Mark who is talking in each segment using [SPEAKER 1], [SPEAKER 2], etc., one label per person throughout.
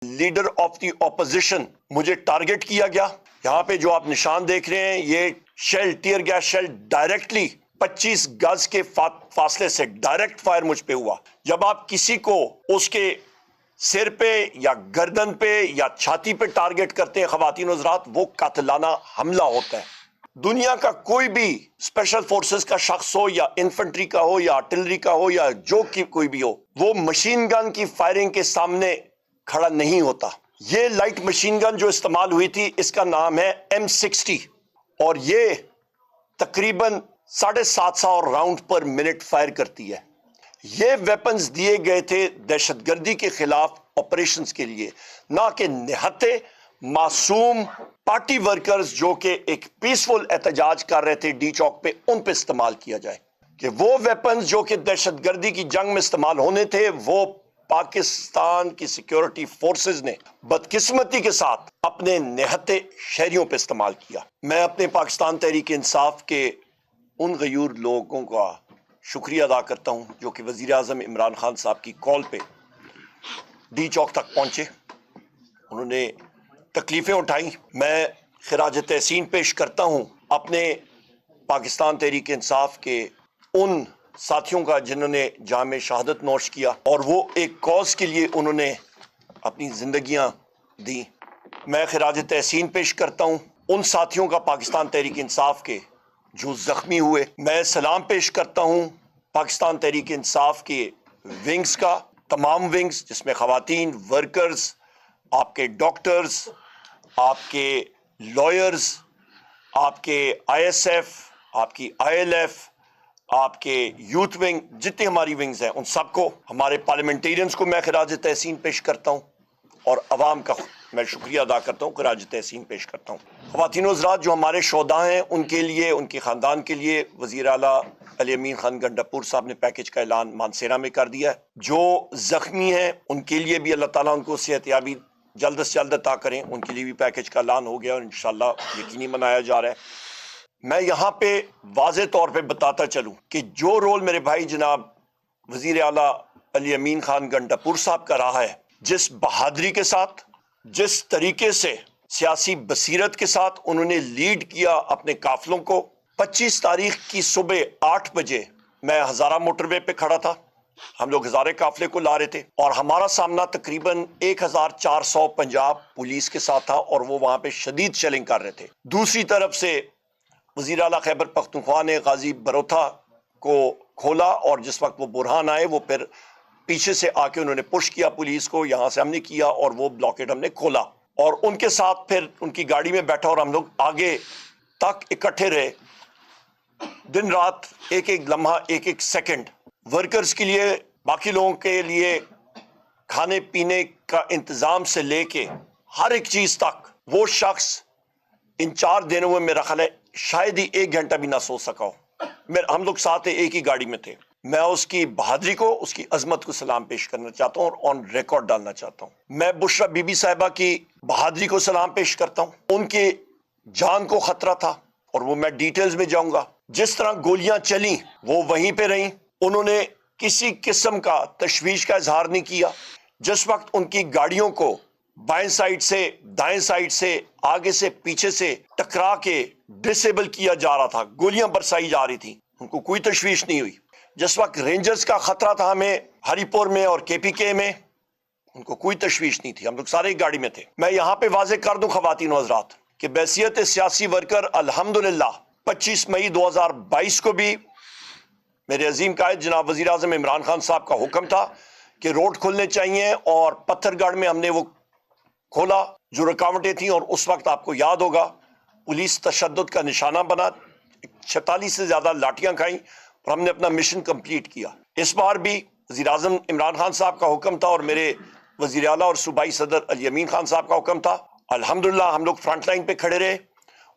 [SPEAKER 1] Leader of the opposition مجھے target کیا گیا. یہاں پہ جو آپ نشان دیکھ رہے ہیں یہ shell tear gas shell directly 25 گز کے فاصلے سے ڈائریکٹ فائر مجھ پہ ہوا. جب آپ کسی کو اس کے سر پہ یا گردن پہ یا چھاتی پہ ٹارگٹ کرتے ہیں خواتین و حضرات، وہ قاتلانہ حملہ ہوتا ہے. دنیا کا کوئی بھی اسپیشل فورسز کا شخص ہو یا انفنٹری کا ہو یا آرٹلری کا ہو یا جو کوئی بھی ہو، وہ مشین گن کی فائرنگ کے سامنے کھڑا نہیں ہوتا. یہ لائٹ مشین گن جو استعمال ہوئی تھی اس کا نام ہے M60 اور یہ تقریباً 750 راؤنڈ پر منٹ فائر کرتی ہے. یہ ویپنز دیے گئے تھے دہشت گردی کے خلاف آپریشنز کے لیے، نہ کہ نہتے معصوم پارٹی ورکرز جو کہ ایک پیسفل احتجاج کر رہے تھے ڈی چوک پہ، ان پہ استعمال کیا جائے. کہ وہ ویپنز جو کہ دہشت گردی کی جنگ میں استعمال ہونے تھے وہ پاکستان کی سیکیورٹی فورسز نے بدقسمتی کے ساتھ اپنے نہتے شہریوں پہ استعمال کیا. میں اپنے پاکستان تحریک انصاف کے ان غیور لوگوں کا شکریہ ادا کرتا ہوں جو کہ وزیر اعظم عمران خان صاحب کی کال پہ ڈی چوک تک پہنچے، انہوں نے تکلیفیں اٹھائیں. میں خراج تحسین پیش کرتا ہوں اپنے پاکستان تحریک انصاف کے ان ساتھیوں کا جنہوں نے جام شہادت نوش کیا اور وہ ایک کاز کے لیے انہوں نے اپنی زندگیاں دی. میں خراج تحسین پیش کرتا ہوں ان ساتھیوں کا پاکستان تحریک انصاف کے جو زخمی ہوئے. میں سلام پیش کرتا ہوں پاکستان تحریک انصاف کے ونگز کا، تمام ونگز جس میں خواتین ورکرز، آپ کے ڈاکٹرز، آپ کے لائرز، آپ کے ISF، آپ کی ILF، آپ کے یوتھ ونگ، جتنے ہماری ونگز ہیں ان سب کو، ہمارے پارلیمنٹیرینز کو میں خراج تحسین پیش کرتا ہوں اور عوام کا میں شکریہ ادا کرتا ہوں، خراج تحسین پیش کرتا ہوں. خواتین و حضرات جو ہمارے شہداء ہیں ان کے لیے، ان کے خاندان کے لیے وزیر اعلیٰ علی امین خان گنڈاپور صاحب نے پیکج کا اعلان مانسیرا میں کر دیا ہے. جو زخمی ہیں ان کے لیے بھی اللہ تعالیٰ ان کو صحت یابی جلد سے جلد عطا کریں، ان کے لیے بھی پیکج کا اعلان ہو گیا اور انشاءاللہ یقینی منایا جا رہا ہے. میں یہاں پہ واضح طور پہ بتاتا چلوں کہ جو رول میرے بھائی جناب وزیر اعلیٰ علی امین خان گنڈاپور صاحب کا رہا ہے، جس بہادری کے ساتھ، جس طریقے سے سیاسی بصیرت کے ساتھ انہوں نے لیڈ کیا اپنے قافلوں کو. 25 تاریخ کی صبح 8 بجے میں ہزارہ موٹر وے پہ کھڑا تھا، ہم لوگ ہزارے قافلے کو لا رہے تھے اور ہمارا سامنا تقریباً 1400 پنجاب پولیس کے ساتھ تھا اور وہ وہاں پہ شدید شیلنگ کر رہے تھے. دوسری طرف سے وزیر اعلیٰ خیبر پختونخوا نے غازی بروتھا کو کھولا اور جس وقت وہ برہان آئے وہ پھر پیچھے سے آ کے انہوں نے پش کیا پولیس کو، یہاں سے ہم نے کیا اور وہ بلاکیڈ ہم نے کھولا اور ان کے ساتھ پھر ان کی گاڑی میں بیٹھا اور ہم لوگ آگے تک اکٹھے رہے. دن رات ایک ایک لمحہ، ایک ایک سیکنڈ ورکرز کے لیے، باقی لوگوں کے لیے کھانے پینے کا انتظام سے لے کے ہر ایک چیز تک وہ شخص ان 4 دنوں میں میرا خیال ہے شاید ہی 1 گھنٹہ بھی نہ سو سکا ہو. ہم لوگ ساتھ ایک ہی گاڑی میں تھے. میں اس کی بہادری کو، اس کی عظمت کو سلام پیش کرنا چاہتا ہوں اور آن ریکارڈ ڈالنا چاہتا ہوں. میں بشرا بی بی صاحبہ کی بہادری کو سلام پیش کرتا ہوں. ان کی جان کو خطرہ تھا اور وہ میں ڈیٹیلز میں جاؤں گا. جس طرح گولیاں چلیں وہ وہیں پہ رہیں، انہوں نے کسی قسم کا تشویش کا اظہار نہیں کیا. جس وقت ان کی گاڑیوں کو بائیں سائڈ سے، دائیں سائڈ سے، آگے سے، پیچھے سے ٹکرا کے ڈسیبل کیا جا رہا تھا، گولیاں برسائی جا رہی تھیں، ان کو کوئی تشویش نہیں ہوئی. جس وقت رینجرز کا خطرہ تھا ہمیں ہری پور میں اور KPK میں، ان کو کوئی تشویش نہیں تھی، ہم لوگ سارے ایک گاڑی میں تھے. میں یہاں پہ واضح کر دوں خواتین و حضرات کہ بحیثیت سیاسی ورکر الحمدللہ 25 مئی 2022 کو بھی میرے عظیم قائد جناب وزیر اعظم عمران خان صاحب کا حکم تھا کہ روڈ کھلنے چاہیے اور پتھر گڑھ میں ہم نے وہ کھولا جو رکاوٹیں تھیں اور اس وقت آپ کو یاد ہوگا پولیس تشدد کا نشانہ بنا، 46 سے زیادہ لاٹیاں کھائیں اور ہم نے اپنا مشن کمپلیٹ کیا. اس بار بھی وزیر اعظم عمران خان صاحب کا حکم تھا اور میرے وزیر اعلیٰ اور صوبائی صدر علی امین خان صاحب کا حکم تھا. الحمدللہ ہم لوگ فرنٹ لائن پہ کھڑے رہے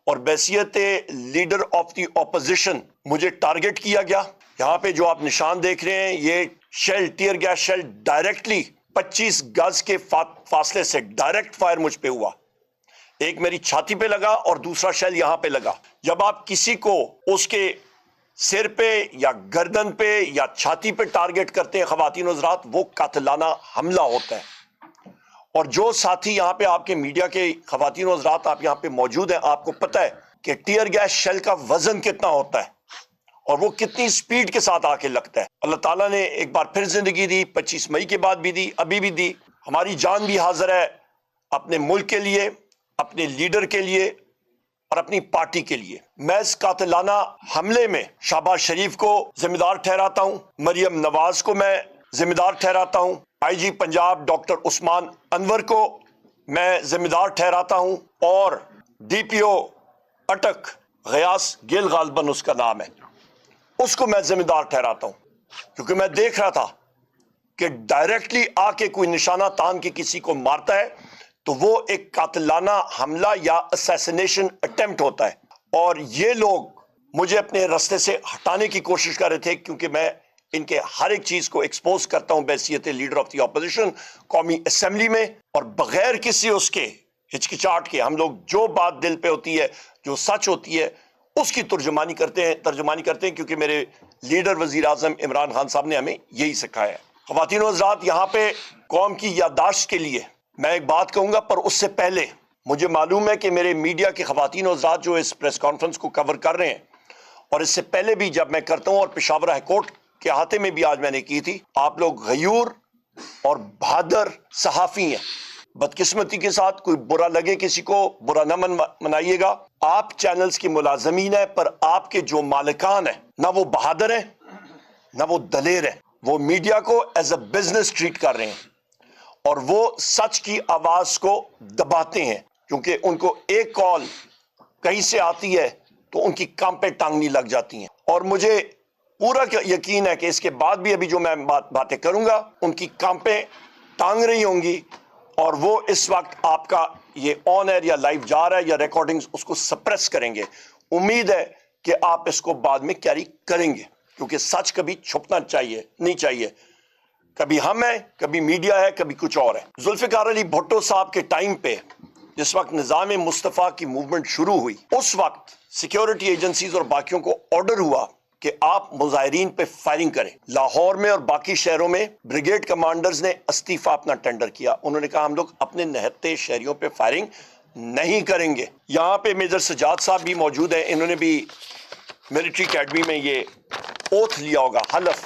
[SPEAKER 1] اور بحیثیت لیڈر آف دی اپوزیشن مجھے ٹارگٹ کیا گیا. یہاں پہ جو آپ نشان دیکھ رہے ہیں یہ shell tear gas shell directly 25 گز کے فاصلے سے ڈائریکٹ فائر مجھ پہ ہوا. ایک میری چھاتی پہ لگا اور دوسرا شیل یہاں پہ لگا. جب آپ کسی کو اس کے سر پہ یا گردن پہ یا چھاتی پہ ٹارگٹ کرتے ہیں خواتین و حضرات، وہ قاتلانہ حملہ ہوتا ہے اور جو ساتھی یہاں پہ آپ کے میڈیا کے خواتین و حضرات آپ یہاں پہ موجود ہیں، آپ کو پتہ ہے کہ ٹیئر گیس شیل کا وزن کتنا ہوتا ہے اور وہ کتنی سپیڈ کے ساتھ آ کے لگتا ہے۔ اللہ تعالیٰ نے ایک بار پھر زندگی دی، 25 مئی کے بعد بھی دی، ابھی بھی دی۔ ہماری جان بھی حاضر ہے اپنے ملک کے لیے، اپنے لیڈر کے لیے اور اپنی پارٹی کے لیے۔ میں اس قاتلانہ حملے میں شہباز شریف کو ذمہ دار ٹھہراتا ہوں، مریم نواز کو میں ذمہ دار ٹھہراتا ہوں، آئی جی پنجاب ڈاکٹر عثمان انور کو میں ذمہ دار ٹھہراتا ہوں، اور ڈی پی او اٹک غیاث گل غالباً اس کا نام ہے، اس کو میں ذمہ دار ٹھہراتا ہوں، کیونکہ میں دیکھ رہا تھا کہ ڈائریکٹلی آ کے کوئی نشانہ تان کے کسی کو مارتا ہے تو وہ ایک قاتلانہ حملہ یا اسیسینیشن اٹیمپٹ ہوتا ہے، اور یہ لوگ مجھے اپنے رستے سے ہٹانے کی کوشش کر رہے تھے، کیونکہ میں ان کے ہر ایک چیز کو ایکسپوز کرتا ہوں بحیثیت لیڈر آف دی اپوزیشن قومی اسمبلی میں، اور بغیر کسی اس کے ہچکچاہٹ کے ہم لوگ جو بات دل پہ ہوتی ہے، جو سچ ہوتی ہے، اس کی ترجمانی کرتے ہیں، کیونکہ میرے لیڈر وزیر اعظم عمران خان صاحب نے ہمیں یہی سکھایا ہے۔ خواتین و حضرات، یہاں پہ قوم کی یادداشت کے لیے میں ایک بات کہوں گا، پر اس سے پہلے مجھے معلوم ہے کہ میرے میڈیا کے خواتین و حضرات جو اس پریس کانفرنس کو کور کر رہے ہیں، اور اس سے پہلے بھی جب میں کرتا ہوں اور پشاور ہائی کورٹ کے احاطے میں بھی آج میں نے کی تھی، آپ لوگ غیور اور بہادر صحافی ہیں۔ بدقسمتی کے ساتھ کوئی برا لگے کسی کو، برا نہ منائیے گا، آپ چینلز کی ملازمین ہیں، پر آپ کے جو مالکان ہیں نہ وہ بہادر ہیں نہ وہ دلیر ہیں، وہ میڈیا کو ایز اے بزنس ٹریٹ کر رہے ہیں، اور وہ سچ کی آواز کو دباتے ہیں، کیونکہ ان کو ایک کال کہیں سے آتی ہے تو ان کی کانپیں ٹانگنی لگ جاتی ہیں، اور مجھے پورا یقین ہے کہ اس کے بعد بھی ابھی جو میں باتیں کروں گا ان کی کانپیں ٹانگ رہی ہوں گی، اور وہ اس وقت آپ کا یہ آن ایئر یا لائیو جا رہا ہے یا ریکارڈنگز اس کو سپریس کریں گے۔ امید ہے کہ آپ اس کو بعد میں کیری کریں گے، کیونکہ سچ کبھی چھپنا نہیں چاہیے، کبھی ہم ہیں، کبھی میڈیا ہے، کبھی کچھ اور ہے۔ ذوالفقار علی بھٹو صاحب کے ٹائم پہ جس وقت نظام مصطفیٰ کی موومنٹ شروع ہوئی، اس وقت سیکیورٹی ایجنسیز اور باقیوں کو آرڈر ہوا کہ آپ مظاہرین پہ فائرنگ کریں۔ لاہور میں اور باقی شہروں میں بریگیڈ کمانڈرز نے استعفیٰ اپنا ٹینڈر کیا، انہوں نے کہا ہم لوگ اپنے نہتے شہریوں پہ فائرنگ نہیں کریں گے۔ یہاں پہ میجر سجاد صاحب بھی موجود ہیں، انہوں نے بھی ملٹری اکیڈمی میں یہ اوتھ لیا ہوگا، حلف۔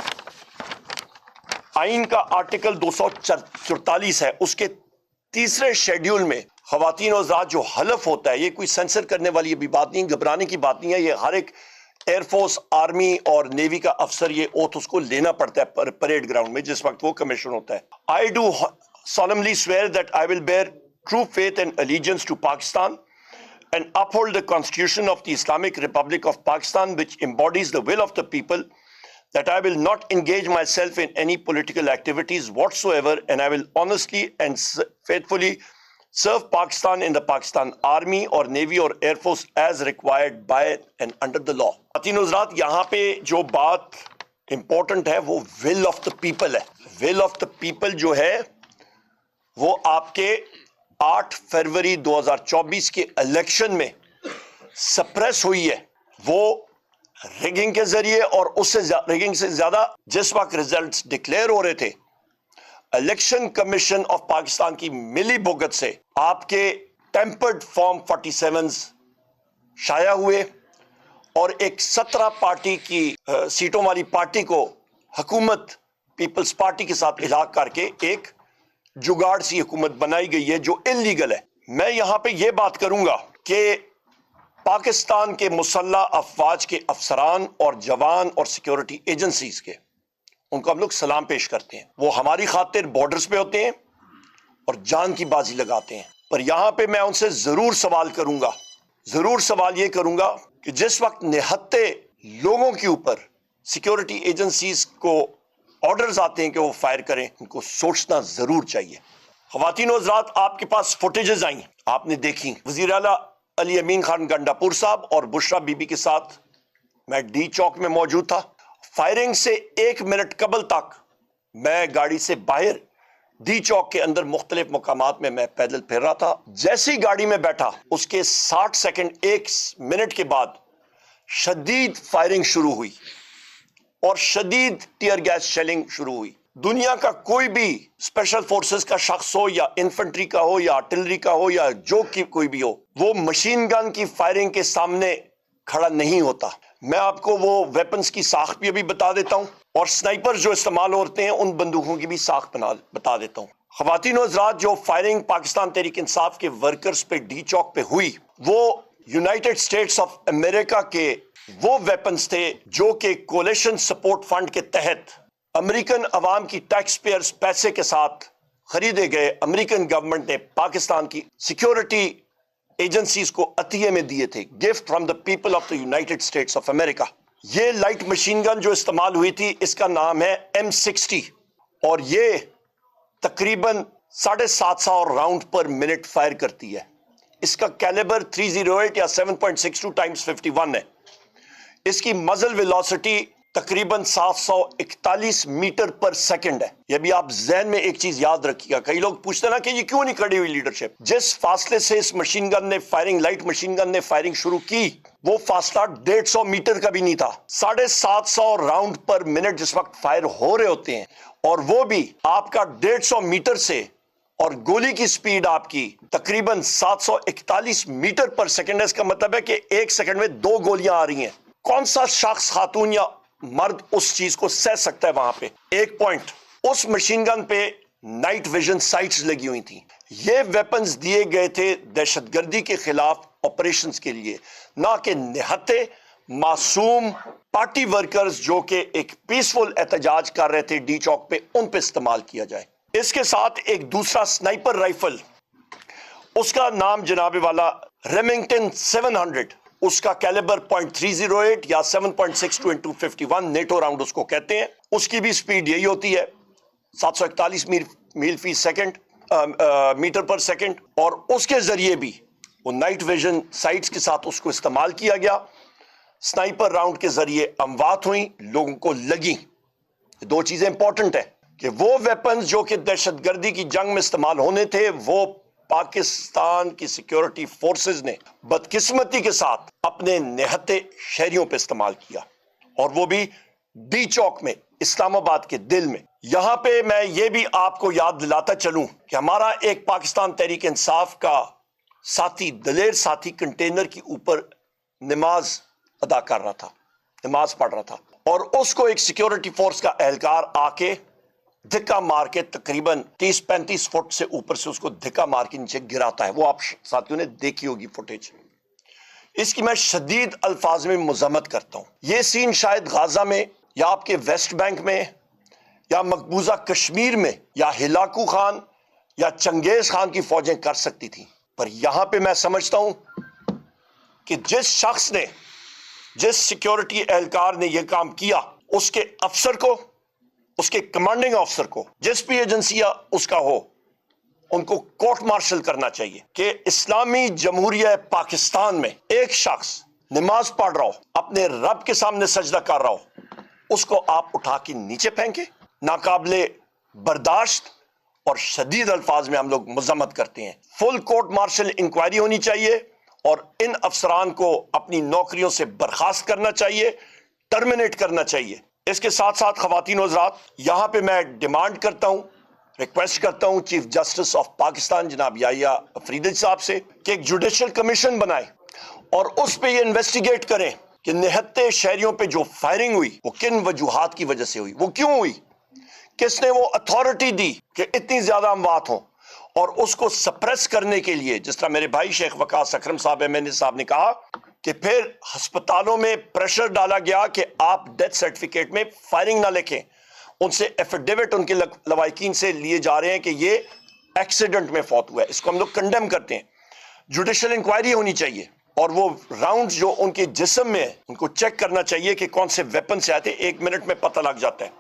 [SPEAKER 1] آئین کا آرٹیکل 244 ہے، اس کے تیسرے شیڈیول میں خواتین و حضرات جو حلف ہوتا ہے، یہ کوئی سینسر کرنے والی ابھی بات نہیں، گھبرانے کی بات نہیں ہے، یہ ہر ایک ایئر فورس، آرمی اور نیوی کا افسر یہ اوتھ اس کو لینا پڑتا ہے پریڈ گراؤنڈ میں جس وقت وہ کمیشن ہوتا ہے۔ I do solemnly swear that I will bear true faith and allegiance to Pakistan and uphold the Constitution of the Islamic Republic of Pakistan, which embodies the will of the people, that I will not engage myself in any political activities whatsoever, and I will honestly and faithfully serve Pakistan in the Pakistan Army or Navy or Air Force as required by and under the law۔ خواتین حضرات، یہاں پہ جو بات important ہے وہ will of the people ہے۔ will of the people جو ہے وہ آپ کے 8 فروری 2024 کے الیکشن میں سپریس ہوئی ہے، وہ ریگنگ کے ذریعے، اور اس سے ریگنگ سے زیادہ جس وقت ریزلٹس ڈکلیئر ہو رہے تھے، الیکشن کمیشن آف پاکستان کی ملی بھگت سے آپ کے ٹیمپرڈ فارم 47 شائع ہوئے، اور ایک 17 پارٹی کی سیٹوں والی پارٹی کو حکومت پیپلز پارٹی کے ساتھ الحاق کر کے ایک جگاڑ سی حکومت بنائی گئی ہے جو انلیگل ہے۔ میں یہاں پہ یہ بات کروں گا کہ پاکستان کے مسلح افواج کے افسران اور جوان اور سیکیورٹی ایجنسیز کے، ان کو ہم لوگ سلام پیش کرتے ہیں، وہ ہماری خاطر بارڈرز پہ ہوتے ہیں اور جان کی بازی لگاتے ہیں، پر یہاں پہ میں ان سے ضرور سوال کروں گا، ضرور سوال یہ کروں گا کہ جس وقت نہتے لوگوں کے اوپر سیکیورٹی ایجنسیز کو آرڈرز آتے ہیں کہ وہ فائر کریں، ان کو سوچنا ضرور چاہیے۔ خواتین و حضرات، آپ کے پاس فوٹیجز آئیں، آپ نے دیکھی، وزیر اعلیٰ علی امین خان گنڈاپور صاحب اور بشرا بی بی کے ساتھ میں ڈی چوک میں موجود تھا۔ فائرنگ سے 1 منٹ قبل تک میں گاڑی سے باہر ڈی چوک کے اندر مختلف مقامات میں پیدل پھر رہا تھا۔ جیسی گاڑی میں بیٹھا اس کے 60 سیکنڈ 1 منٹ کے بعد شدید فائرنگ شروع ہوئی اور شدید ٹیئر گیس شیلنگ شروع ہوئی۔ دنیا کا کوئی بھی اسپیشل فورسز کا شخص ہو یا انفنٹری کا ہو یا آرٹلری کا ہو یا جو کوئی بھی ہو، وہ مشین گن کی فائرنگ کے سامنے کھڑا نہیں ہوتا۔ میں آپ کو وہ ویپنز کی ساخت بھی ابھی بتا دیتا ہوں، اور سنائپر جو استعمال ہوتے ہیں ان بندوقوں کی بھی ساخت بتا دیتا ہوں۔ خواتین و حضرات، جو فائرنگ پاکستان تحریک انصاف کے ورکرز پہ ڈی چوک پہ ہوئی، وہ یونائٹڈ اسٹیٹس آف امریکہ کے وہ ویپنز تھے جو کہ کولیشن سپورٹ فنڈ کے تحت امریکن عوام کی ٹیکس پیئرز پیسے کے ساتھ خریدے گئے۔ امریکن گورنمنٹ نے پاکستان کی سیکیورٹی ایجنسیز کو عطیے میں دیے تھے، gift from the people of the United States of America. یہ لائٹ مشین گن جو استعمال ہوئی تھی، اس کا نام ہے M60، اور یہ تقریباً 750 راؤنڈ پر منٹ فائر کرتی ہے۔ اس کا کیلیبر 308 یا 7.62 ٹائمز 51 ہے۔ اس کی مزل ویلوسٹی تقریباً 741 میٹر پر سیکنڈ ہے۔ یہ بھی آپ ذہن میں ایک چیز یاد رکھیے گا، کئی لوگ پوچھتے ہیں نا کہ یہ کیوں نہیں کھڑی ہوئی لیڈرشپ۔ جس فاصلے سے اس مشین گن نے فائرنگ، لائٹ مشین گن نے فائرنگ شروع کی، وہ فاصلہ 150 میٹر کا بھی نہیں تھا۔ 750 راؤنڈ پر منٹ جس وقت فائر ہو رہے ہوتے ہیں، اور وہ بھی آپ کا 150 میٹر سے، اور گولی کی سپیڈ آپ کی تقریباً 741 میٹر پر سیکنڈ ہے۔ اس کا مطلب ہے کہ ایک سیکنڈ میں 2 گولیاں آ رہی ہیں۔ کون سا شخص، خاتون یا مرد، اس چیز کو سہ سکتا ہے وہاں پہ؟ ایک پوائنٹ، اس مشین گن پہ نائٹ ویژن سائٹس لگی ہوئی تھیں۔ یہ ویپنز دیے گئے تھے دہشت گردی کے خلاف آپریشنز کے لیے، نہ کہ نہتے معصوم پارٹی ورکرز جو کہ ایک پیسفل احتجاج کر رہے تھے ڈی چوک پہ، ان پہ استعمال کیا جائے۔ اس کے ساتھ ایک دوسرا سنائپر رائفل، اس کا نام جناب والا ریمنگٹن 700، اس کا کیلیبر 0.308 یا 7.62 into 51 نیٹو راؤنڈ اس کو کہتے ہیں۔ اس کی بھی سپیڈ یہی ہوتی ہے، 741 میل فی سیکنڈ، میٹر پر سیکنڈ، اور اس کے ذریعے بھی وہ نائٹ ویژن سائٹس کے ساتھ اس کو استعمال کیا گیا۔ سنائپر راؤنڈ کے ذریعے اموات ہوئیں، لوگوں کو لگیں۔ دو چیزیں امپورٹنٹ ہیں کہ وہ ویپنز جو کہ دہشت گردی کی جنگ میں استعمال ہونے تھے، وہ پاکستان کی سیکیورٹی فورسز نے بدقسمتی کے ساتھ اپنے نہتے شہریوں پہ استعمال کیا، اور وہ بھی ڈی چوک میں، اسلام آباد کے دل میں۔ یہاں پہ میں یہ بھی آپ کو یاد دلاتا چلوں کہ ہمارا ایک پاکستان تحریک انصاف کا ساتھی، دلیر ساتھی، کنٹینر کے اوپر نماز ادا کر رہا تھا، نماز پڑھ رہا تھا، اور اس کو ایک سیکیورٹی فورس کا اہلکار آ کے دھکا مار کے تقریباً 30-35 فٹ سے اوپر سے اس کو دھکا مار کے نیچے گراتا ہے۔ وہ آپ ساتھیوں نے دیکھی ہوگی فوٹیج۔ اس کی میں شدید الفاظ میں مذمت کرتا ہوں۔ یہ سین شاید غازہ میں یا آپ کے ویسٹ بینک میں یا مقبوضہ کشمیر میں یا ہلاکو خان یا چنگیز خان کی فوجیں کر سکتی تھیں، پر یہاں پہ میں سمجھتا ہوں کہ جس شخص نے، جس سیکیورٹی اہلکار نے یہ کام کیا، اس کے افسر کو، اس کے کمانڈنگ افسر کو، جس بھی ایجنسی اس کا ہو، ان کو کورٹ مارشل کرنا چاہیے کہ اسلامی جمہوریہ پاکستان میں ایک شخص نماز پڑھ رہا ہو، اپنے رب کے سامنے سجدہ کر رہا ہو، اس کو آپ اٹھا کے نیچے پھینکے۔ ناقابل برداشت اور شدید الفاظ میں ہم لوگ مذمت کرتے ہیں۔ فل کورٹ مارشل انکوائری ہونی چاہیے، اور ان افسران کو اپنی نوکریوں سے برخاست کرنا چاہیے، ٹرمینیٹ کرنا چاہیے۔ اس کے ساتھ ساتھ خواتین و حضرات، یہاں پہ میں ڈیمانڈ کرتا ہوں، ریکویسٹ کرتا ہوں چیف جسٹس آف پاکستان جناب یحییٰ افریدی صاحب سے کہ ایک جوڈیشل کمیشن بنائے اور اس پہ یہ انویسٹیگیٹ کریں کہ نہتے شہریوں پہ جو فائرنگ ہوئی وہ کن وجوہات کی وجہ سے ہوئی، وہ کیوں ہوئی، کس نے وہ اتھارٹی دی کہ اتنی زیادہ اموات ہوں، اور اس کو سپریس کرنے کے لیے، جس طرح میرے بھائی شیخ وقاص اکرم صاحب MNA صاحب نے کہا کہ پھر ہسپتالوں میں پریشر ڈالا گیا کہ آپ ڈیتھ سرٹیفکیٹ میں فائرنگ نہ لکھیں، ان سے ایفیڈیوٹ ان کے لواحقین سے لیے جا رہے ہیں کہ یہ ایکسیڈنٹ میں فوت ہوا ہے۔ اس کو ہم لوگ کنڈیم کرتے ہیں۔ جوڈیشل انکوائری ہونی چاہیے، اور وہ راؤنڈ جو ان کے جسم میں ان کو چیک کرنا چاہیے کہ کون سے ویپن سے آتے، 1 منٹ میں پتہ لگ جاتا ہے۔